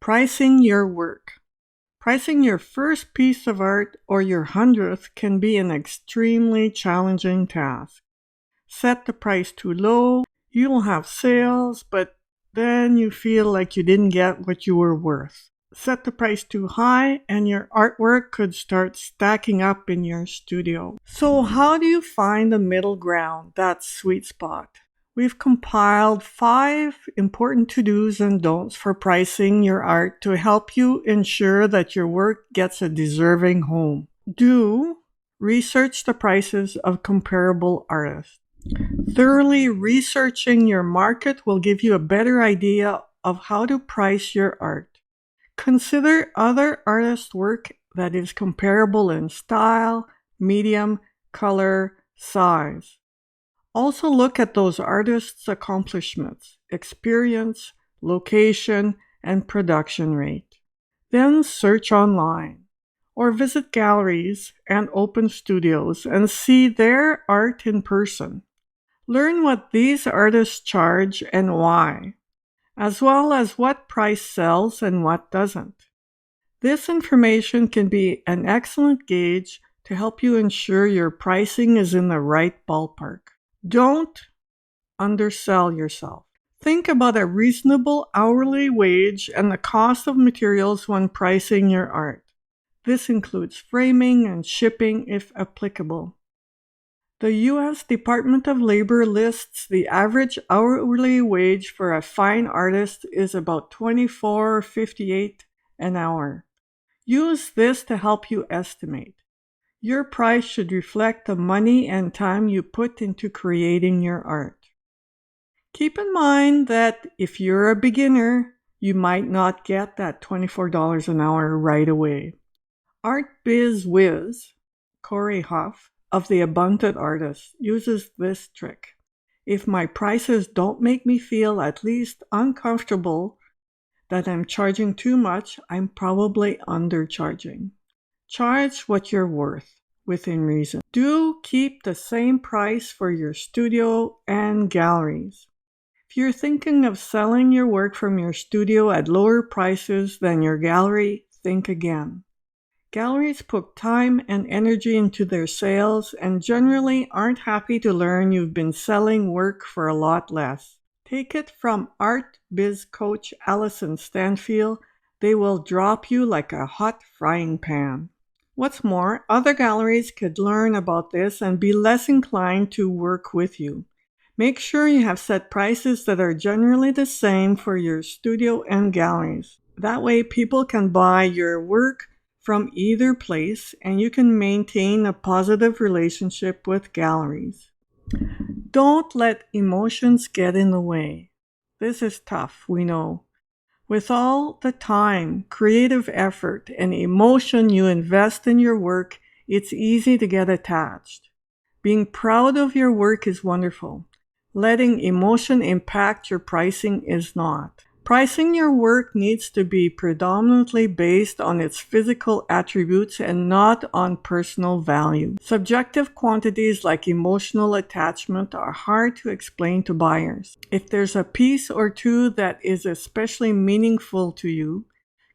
Pricing your work. Pricing your first piece of art or your 100th can be an extremely challenging task. Set the price too low, you'll have sales, but then you feel like you didn't get what you were worth. Set the price too high and your artwork could start stacking up in your studio. So how do you find the middle ground, that sweet spot? We've compiled 5 important to-dos and don'ts for pricing your art to help you ensure that your work gets a deserving home. Do research the prices of comparable artists. Thoroughly researching your market will give you a better idea of how to price your art. Consider other artists' work that is comparable in style, medium, color, size. Also look at those artists' accomplishments, experience, location, and production rate. Then search online or visit galleries and open studios and see their art in person. Learn what these artists charge and why, as well as what price sells and what doesn't. This information can be an excellent gauge to help you ensure your pricing is in the right ballpark. Don't undersell yourself. Think about a reasonable hourly wage and the cost of materials when pricing your art. This includes framing and shipping if applicable. The U.S. Department of Labor lists the average hourly wage for a fine artist is about $24.58 an hour. Use this to help you estimate. Your price should reflect the money and time you put into creating your art. Keep in mind that if you're a beginner, you might not get that $24 an hour right away. Art Biz Wiz, Corey Huff, of The Abundant Artist, uses this trick. If my prices don't make me feel at least uncomfortable that I'm charging too much, I'm probably undercharging. Charge what you're worth, within reason. Do keep the same price for your studio and galleries. If you're thinking of selling your work from your studio at lower prices than your gallery, think again. Galleries put time and energy into their sales and generally aren't happy to learn you've been selling work for a lot less. Take it from art biz coach Allison Stanfield, they will drop you like a hot frying pan. What's more, other galleries could learn about this and be less inclined to work with you. Make sure you have set prices that are generally the same for your studio and galleries. That way people can buy your work from either place and you can maintain a positive relationship with galleries. Don't let emotions get in the way. This is tough, we know. With all the time, creative effort, and emotion you invest in your work, it's easy to get attached. Being proud of your work is wonderful. Letting emotion impact your pricing is not. Pricing your work needs to be predominantly based on its physical attributes and not on personal value. Subjective quantities like emotional attachment are hard to explain to buyers. If there's a piece or two that is especially meaningful to you,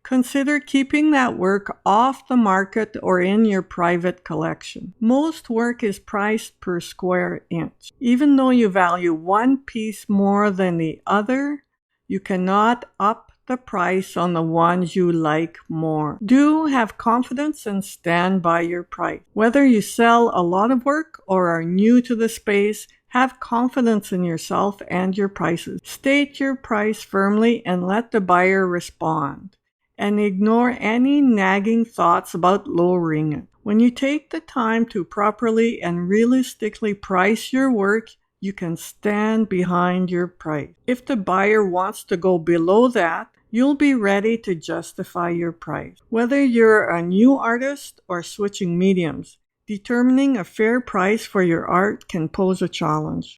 consider keeping that work off the market or in your private collection. Most work is priced per square inch. Even though you value one piece more than the other, you cannot up the price on the ones you like more. Do have confidence and stand by your price. Whether you sell a lot of work or are new to the space, have confidence in yourself and your prices. State your price firmly and let the buyer respond. And ignore any nagging thoughts about lowering it. When you take the time to properly and realistically price your work, you can stand behind your price. If the buyer wants to go below that, you'll be ready to justify your price. Whether you're a new artist or switching mediums, determining a fair price for your art can pose a challenge.